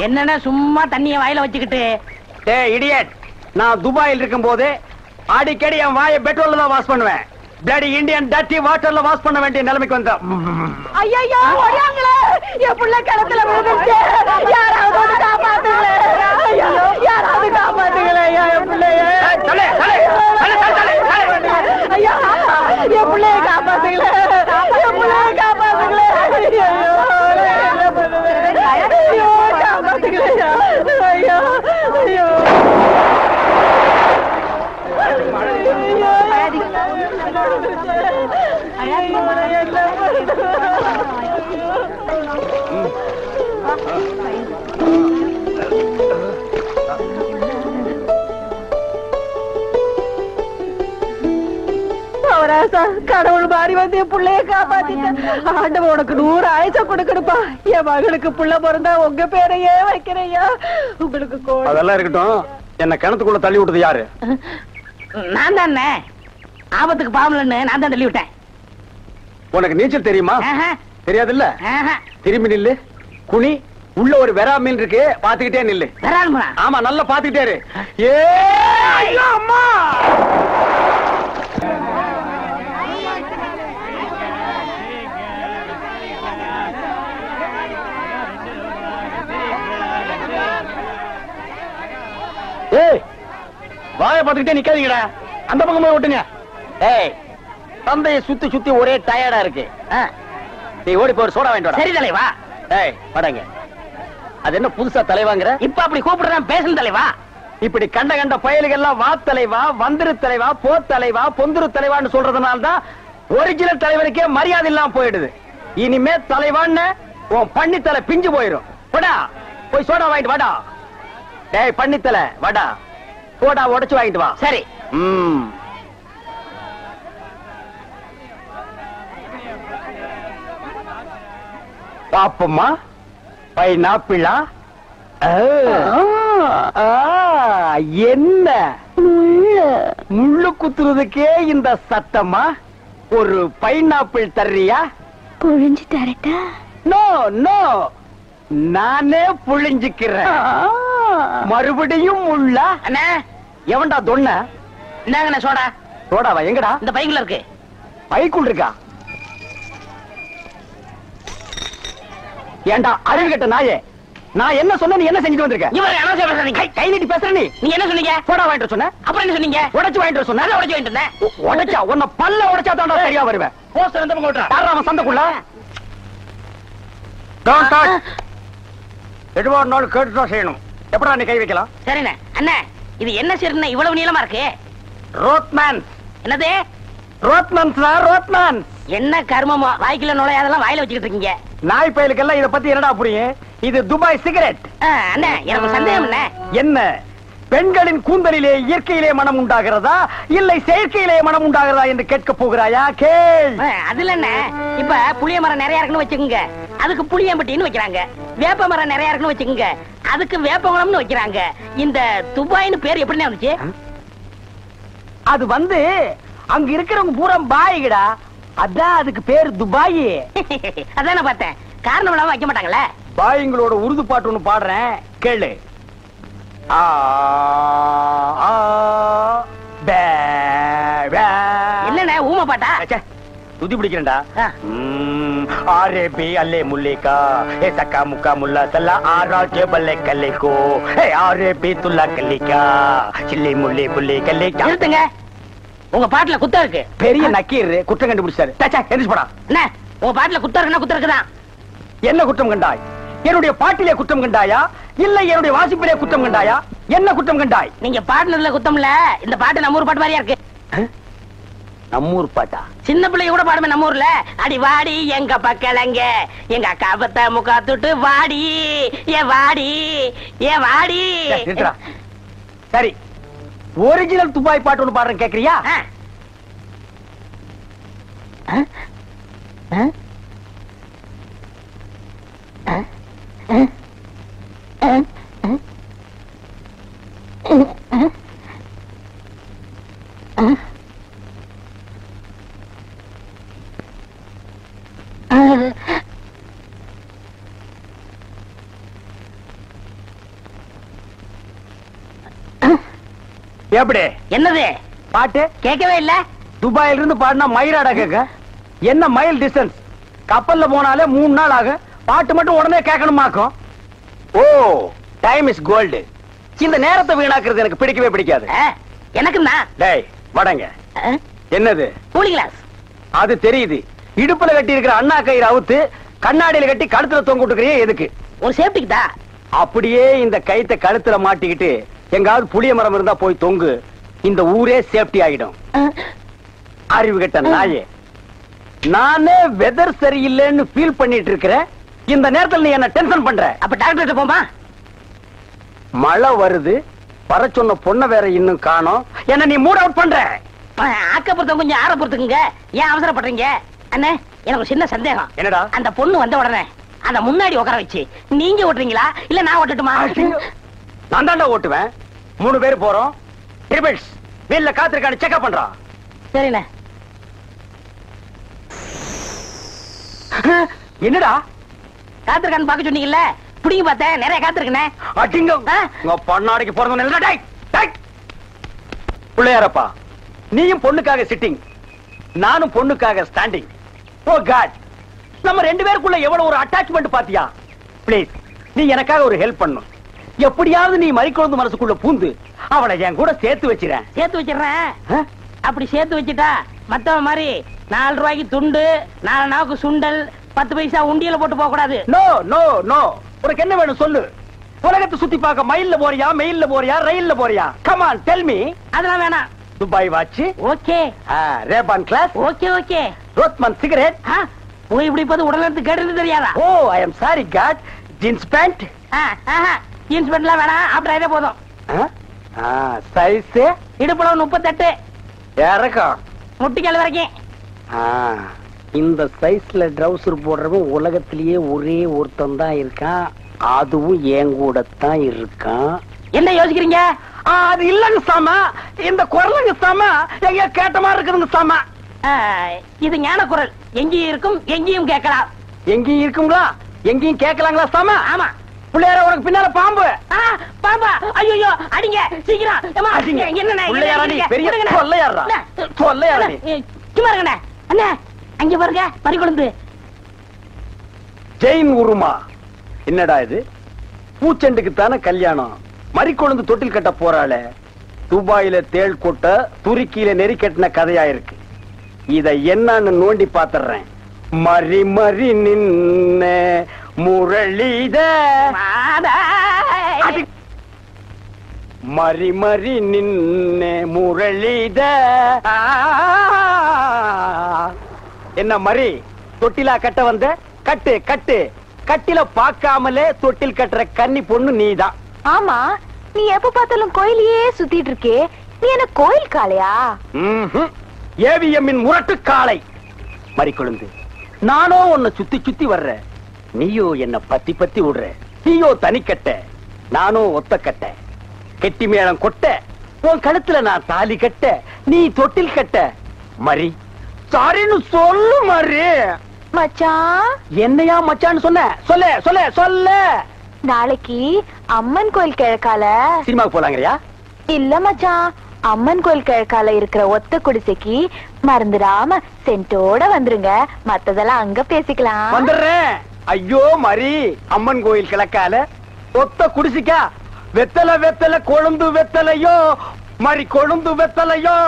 என்னன்னா சும்மா தண்ணிய வாயில வச்சுக்கிட்டு. டேய் இடியட், நான் துபாயில் இருக்கும் போது அடிக்கடி என் வாயை பெட்ரோல்ல தான் வாஷ் பண்ணுவேன். பிளடி இந்தியன் டர்ட்டி வாட்டர்ல வாஷ் பண்ண வேண்டிய நிலைமைக்கு வந்தேன். ஐயோ ஓடியாங்களே, என் புள்ள கிணத்துல விழுந்துச்சு. யாராவது வந்து காப்பாத்துங்களே, யாராவது காப்பாத்துங்களே என் பிள்ளைய. ஐயா என் பிள்ளைய காப்பாத்துங்களே, என் பிள்ளைய காப்பாத்துங்களே. ஐயோ காப்பாத்துங்களே. ஐயோ ஐயோ கடவுள் மாறி வந்து என் பிள்ளைய காப்பாத்திட்டேன். ஆண்டவன் உனக்கு 100 ஆயுசம் கொடுக்கணுப்பா. என் மகளுக்கு புள்ள பிறந்தா உங்க பேரையே வைக்கிறையா. உங்களுக்கு அதெல்லாம் இருக்கட்டும், என்ன கிணத்துக்குள்ள தள்ளி விட்டது யாரு? நான் தானே. ஆபத்துக்கு பாவலன்னு நான் தான் தள்ளி விட்டேன். உனக்கு நீச்சல் தெரியுமா? தெரியாது இல்ல. திரும்பி நில்லு, குனி. உள்ள ஒரு வெரா மீன் இருக்கு, பாத்துக்கிட்டே நில்லு. ஆமா, நல்லா பாத்துக்கிட்டே இரு. ஏ அம்மா, ஏய் வாய பாத்துக்கிட்டே நிக்காதீங்கடா, அந்த பக்கம் போய் ஓட்டுங்க. ஏய் தந்தையை சுத்தி சுத்தி ஒரே டயர்டா இருக்கு. நீ ஓடி போய் சோடா வாங்கிட்டு வா. சரி தலைவா. ஏய் வாடங்க. அது என்ன புதுசா தலைவாங்கற? இப்ப அப்படி கூப்பிடுறேன், பேசணும் தலைவா. இப்படி கண்ட கண்ட பயலுகள் எல்லாம் வா தலைவா, வந்திரு தலைவா, போ தலைவா, பொந்துரு தலைவான்னு சொல்றதுனால தான் ஒரிஜினல் தலைவருக்கே மரியாதை இல்லாம போயிடுது. இனிமே தலைவான்னு உன் பண்ணித்தலை பிஞ்சு போயிடும். வாடா போய் சோடா வாங்கிட்டு வாடா. டேய் பண்ணித்தலை வாடா, சோடா உடைச்சு வாங்கிட்டு வா. சரி. பாப்பம்மா, பைனாப்பிளா? என்ன முள்ளு குத்துறதுக்கே இந்த சத்தமா? ஒரு பைனாப்பிள் தர்றியா? புழிஞ்சு தரட்டா? நோ நோ, நானே புழிஞ்சுக்கிறேன். மறுபடியும் முள்ள? அண்ணா எவன்டா தொன்ன? என்னங்கண்ணா சோடா? சோடாவா? எங்கடா? இந்த பைக்குள்ள இருக்கு. பைக்குள் இருக்கா? ஏண்டா அறிவு கட்ட நாயே, நான் என்ன சொன்ன நீ என்ன செஞ்சுட்டு வந்திருக்க? கை நீட்டி பேசுற நீ. நீங்க என்ன சொன்னீங்க? சோடா வாங்கிட்டு சொன்ன. அப்புறம் என்ன சொன்னீங்க? உடைச்சு வாங்கிட்டு சொன்ன. உடைச்சு வாங்கிட்டு இருந்தேன். உடைச்சா உன்னை பல்ல உடைச்சா தான் சரியா வருவேன். போஸ்டர் எந்த பக்கம் ஓட்டுற? யாரா அவன் சந்தைக்குள்ள? Don't touch. எதுவா இருந்தாலும் கேட்டுதான் செய்யணும். எப்படா நீ கை வைக்கலாம்? சரிண்ணே. அண்ணா இது என்ன சரிண்ணே இவ்வளவு நீளமா இருக்கு? ரோட்மேன். என்னது? Rodman sir, Rodman. என்ன கர்மமோ, வாய்க்குள்ள நுழையாதெல்லாம் வாயில வச்சுக்கிட்டு இருக்கீங்க. நாய் பயலுக்கெல்லாம் இத பத்தி என்னடா புரியும்? இது துபாய் சிகரெட். அண்ணா எனக்கு சந்தேகம் என்ன? என்ன பெண்களின் கூந்தலிலே இயற்கையிலே மனம் உண்டாகிறதா இல்லை செயற்கையிலே மனம் உண்டாகிறதா என்று கேட்க போகிறாயா? கேள். அதுல என்ன, இப்ப புளிய மரம் நிறைய இருக்குன்னு வச்சுக்கோங்க, அதுக்கு புளியம்பட்டின்னு வைக்கிறாங்க. வேப்ப மரம் நிறைய இருக்குன்னு வச்சுக்கோங்க, அதுக்கு வேப்பகுளம்னு வைக்கிறாங்க. இந்த துபாய்னு பேர் எப்படின்னு வந்துச்சு? அது வந்து அங்க இருக்கிறவங்க பூரா பாய்கடா, அதான் அதுக்கு பேர் துபாய். அதான் பார்த்தேன். காரணம் இல்லாம வைக்க மாட்டாங்களே. பாய்ங்களோட உருது பாட்டு ஒண்ணு பாடுறேன், கேளு. என்னண்ணே ஊமை பாட்டா? துதி பிடிக்கிறேன்டா. ஆரே அல்லே முல்லேக்கா ஏ சக்கா முக்கா முல்லா சல்லா ஆராஜே பல்லே கல்லேக்கோ ஏ ஆரே பி துல்லா கல்லிக்கா சில்லி முல்லே புல்லே கல்லேக்கா. நிறுத்துங்க, உங்க பாட்டுல குத்தம் இருக்கு. பெரிய நக்கீர் குற்றம் கண்டுபிடிச்சாரு. எந்திரிச்சு போடா. என்ன உங்க பாட்டுல குத்தம் இருக்குன்னா குத்தம் இருக்குதான். என்ன குற்றம் கண்டாய்? என்னுடைய பாட்டிலே குற்றம் கண்டாயா இல்லை என்னுடைய வாசிப்பிலே குற்றம் கண்டாயா? என்ன குற்றம் கண்டாய்? நீங்க பாட்டுனதுல குத்தம் இல்ல. இந்த பாட்டு நம்ம ஊர் பாட்டு மாதிரியா இருக்கு. நம்மூர் பாட்டா? சின்ன பிள்ளைங்க கூட பாடுமே நம்ம ஊர்ல. அடி வாடி எங்க பக்கலங்க எங்க அக்கா பத்த முக்கா தொட்டு வாடி ஏ வாடி ஏ வாடி. சரி, ஒரிஜினல் துபாய் பாட்டு ஒண்ணு பாடுறேன், கேக்குறியா? எப்படி என்னது பாட்டு கேட்கவே இல்ல? துபாயில இருந்து பாடினா மயிராடா கேட்க. என்ன மைல் டிஸ்டன்ஸ்? கப்பல்ல போனாலே 3 நாள் ஆகும். பாட்டு மட்டும் உடனே கேட்கணுமாக்கும். ஓ, டைம் இஸ் கோல்டு. இந்த நேரத்தை வீணாக்குறது எனக்கு பிடிக்கவே பிடிக்காது. எனக்கு தான். டேய் வடங்க. என்னது? Cooling glass. அது தெரியுது. இடுப்புல கட்டி இருக்கிற அண்ணா கயிறு அவுத்து கண்ணாடியில கட்டி கழுத்துல தொங்க விட்டுக்கிறியே எதுக்கு? ஒரு சேஃப்டிக்கு தான். அப்படியே இந்த கயித்தை கழுத்துல மாட்டிக்கிட்டு எங்காவது புளிய மரம் இருந்தா போய் தொங்கு. இந்த ஊரே சேஃப்டி ஆகிடும். அறிவு கெட்ட நாயே, நானே வெதர் சரியில்லைன்னு ஃபீல் பண்ணிட்டு இருக்கிறேன். இந்த நேரத்தில் நீ என்ன டென்ஷன் பண்ற? அப்ப டாக்டர் போமா. மழை வருது, வர சொன்ன பொண்ண வேற இன்னும் காணோம். என்ன நீ மூட் அவுட் பண்ற? ஆக்கப்புறத்த கொஞ்சம் ஆற பொறுத்துக்குங்க. ஏன் அவசரப்படுறீங்க? அண்ணே, எனக்கு ஒரு சின்ன சந்தேகம். என்னடா? அந்த பொண்ணு வந்த உடனே அத முன்னாடி உட்கார வச்சு நீங்க ஓட்டுறீங்களா இல்ல நான் ஓட்டட்டுமா? நான் தாண்டா ஓட்டுவேன். 3 பேர் போறோம். ட்ரிபிள்ஸ் வீல்ல காத்திருக்கான்னு செக்அப் பண்றான். சரிண்ணே. என்னடா காத்திருக்கான்னு பாக்க சொன்னீங்கல்ல, புடிங்க பார்த்தேன். நிறைய காத்திருக்கனே. அடிங்க உங்க பொண்ணாடிக்கு பிறந்தவன் இல்ல. டேய் டேய் புள்ளையாரப்பா, நீயும் பொண்ணுக்காக சிட்டிங், நானும் பொண்ணுக்காக ஸ்டாண்டிங். ஓ காட், நம்ம 2 பேருக்குள்ள எவ்வளவு ஒரு அட்டாச்மெண்ட் பாத்தியா? ப்ளீஸ் நீ எனக்காக ஒரு ஹெல்ப் பண்ணணும். எப்படியாவது நீ மறிக்குழந்து மனசுக்குள்ள பூந்து அவளை என் கூட சேர்த்து வச்சிரேன். சேர்த்து வச்சிடறேன். அப்படி சேர்த்து வச்சுட்டா மத்தவன் மாதிரி 4 ரூபாய்க்கு துண்டு, 4 நாவுக்கு சுண்டல், 10 பைசா உண்டியல போட்டு போக கூடாது. No no no. உனக்கு என்ன வேணும் சொல்லு. உலகத்தை சுத்தி பார்க்க மயில்ல போறியா, மெயில்ல போறியா, ரயில்ல போறியா? Come on tell me. அதெல்லாம் வேணாம். Dubai watch okay. Ray-Ban glass okay okay. Rothman cigarette. போய் இப்படி பார்த்து உடல் எடுத்து கேட்டு தெரியாதா? Oh I am sorry God. Jeans pant. Jeans பேண்ட்லாம் வேணாம். அப்படி இதே போதும். சைஸ் இடுப்புல 38, இறக்கம் முட்டிக்கால் வரைக்கும். இந்த சைஸ்ல ட்ரவுசர் போடுறவன் உலகத்திலேயே ஒரே ஒருத்தன் தான் இருக்கான். அதுவும் என் கூட தான் இருக்கான். என்ன யோசிக்கிறீங்க? அது இல்லங்க சாமா, இந்த குரலுங்க சாமா எங்க கேட்ட மாதிரி இருக்குதுங்க சாமா. இது ஞான குரல். எங்கேயும் இருக்கும், எங்கேயும் கேட்கலாம். எங்கேயும் இருக்குங்களா, எங்கேயும் கேட்கலாங்களா சாமா? ஆமா. பிள்ளையார உனக்கு பின்னால பாம்பு. பாம்பா? ஐயோ அடிங்க சீக்கிரம். பெரிய கொள்ளையாரா கொள்ளையாரா? சும்மா இருங்கண்ணே. அண்ணா அங்க பாருங்க, பறிகொழுந்து. ஜெயின் உருமா. என்னடா இது? பூச்செண்டுக்கு தானே கல்யாணம். மறிக்கொழுந்து தொட்டில் கட்ட போறாள. துபாயில தேள் கொட்ட, துருக்கியில நெறி கட்டின கதையா இருக்கு. இத என்னன்னு நோண்டி பாத்துறேன். மறி மறி நின்ன முரளித, மறி மறி நின்ன முரளித. என்ன மறி தொட்டிலா கட்ட வந்த? கட்டு கட்டு. கட்டில பாக்காமலே தொட்டில் கட்டுற கன்னி பொண்ணு நீதான். ஆமா, நீ எப்ப பார்த்தாலும் கோயிலையே சுத்திட்டு இருக்கே, நீ என்ன கோயில் காளையா? ஏவிஎம்மின் முரட்டு காளை. மறிக்கொழுந்து, நானோ உன்னை சுத்தி சுத்தி வர்ற, நீயோ என்ன பத்தி பத்தி விடுற. நீயோ தனிக்கட்ட, நானோ ஒத்த கட்ட. கெட்டி மேளம் கொட்ட, உன் கழுத்துல நான் தாலி கட்ட, நீ தொட்டில் கட்ட. மறி சாரின்னு சொல்லு மறி. மச்சான். என்னையா மச்சான்னு சொன்ன? சொல்ல சொல்ல சொல்ல. நாளைக்கு அம்மன் கோயில் கிழக்கால சினிமாக்கு போலாங்கறியா? இல்ல மச்சான், அம்மன் கோயில் கிழக்கால இருக்கிற ஒத்த குடிசைக்கு மறந்துடாம சென்ட்டோட வந்துருங்க. மத்ததெல்லாம் அங்க பேசிக்கலாம். வந்துடுறேன். ஐயோ மறி, அம்மன் கோயில் கிழக்கால ஒத்த குடிசைக்கா? வெத்தலை வெத்தலை கொழுந்து வெத்தலையோ, மறி கொழுந்து வெத்தலையோ.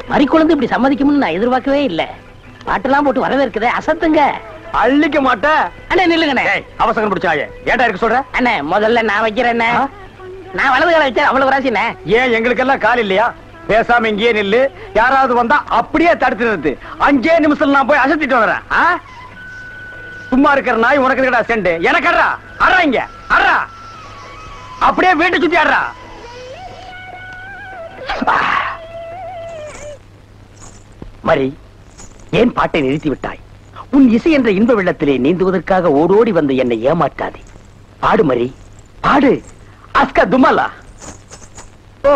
மறிக்கொழுந்து இப்படி சம்மதிக்கும்னு நான் எதிர்பார்க்கவே இல்ல. பாட்டெல்லாம் போட்டு வரவே இருக்குது. அசத்துங்க. அள்ளிக்க மாட்ட. அண்ணே நில்லுங்கண்ணே. அவசரம் பிடிச்சாயே. ஏன்டா இருக்க சொல்ற? அண்ணே முதல்ல நான் வைக்கிறேன். நான் வலது கால வச்சேன், அவ்வளவு ராசிண்ணே. ஏன் எங்களுக்கெல்லாம் கால் இல்லையா? பேசாம இங்கேயே நில்லு. யாராவது வந்தா அப்படியே தடுத்து நிறுத்து. 5 நிமிஷம் நான் போய் அசத்திட்டு வரேன். சும்மா இருக்கிற நாய் உனக்கு இருக்கடா செண்டு. எனக்கு அட்றா அட்றா, இங்க அட்றா. அப்படியே வீட்டை சுத்தி ஆடுறா. மரி, ஏன் பாட்டை நிறுத்தி விட்டாய்? உன் இசை என்ற இன்ப வெள்ளத்திலே நீந்துவதற்காக ஓடோடி வந்து என்னை ஏமாற்றாதே. பாடு மரி, பாடு. அஸ்கா துமலா. ஓ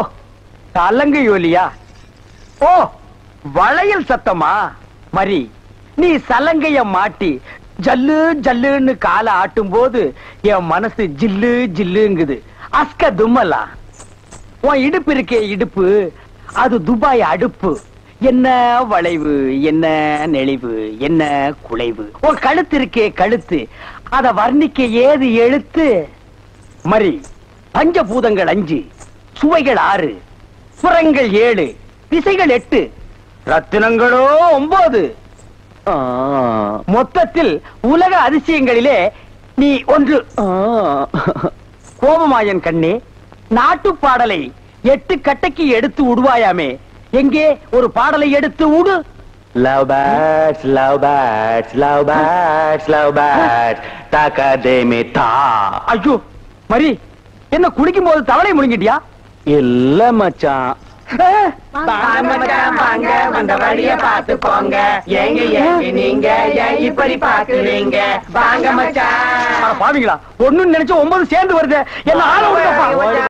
அலங்கு யோலியா. ஓ வளையல் சத்தமா? மரி, நீ சலங்கைய மாட்டி ஜல்லு ஜல்லுன்னு காலை ஆட்டும் போது என் மனசு ஜில்லு ஜில்லுங்குது. அஸ்க தும்மலா. உன் இடுப்பு இருக்கே இடுப்பு, அது துபாய் அடுப்பு. என்ன வளைவு, என்ன நெளிவு, என்ன குலைவு. உன் கழுத்து இருக்கே கழுத்து, அத வர்ணிக்க ஏது எழுத்து. மரி பஞ்சபூதங்கள் 5, சுவைகள் 6, சுரங்கள் 7, திசைகள் 8, ரத்தினங்களோ 9. மொத்தத்தில் உலக அதிசயங்களிலே நீ ஒன்று. கோபமாயன் கண்ணே, நாட்டு பாடலை 8 கட்டைக்கு எடுத்து உடுவாயாமே, எங்கே ஒரு பாடலை எடுத்து உடு. Love birds, love birds, love birds, love birds, takademita. ஐயோ மரி, என்ன குளிக்கும் போது தவளை முழுங்கிட்டியா? இல்ல மச்சான். வாங்க வந்த வழிய பாத்து போங்க. ஏங்க ஏங்க நீங்க ஏன் இப்படி பாக்குறீங்க? வாங்க மச்சான். பாவீங்களா, ஒண்ணுன்னு நினைச்சு 9 சேர்ந்து வருது. என்ன ஆள விடுங்கப்பா.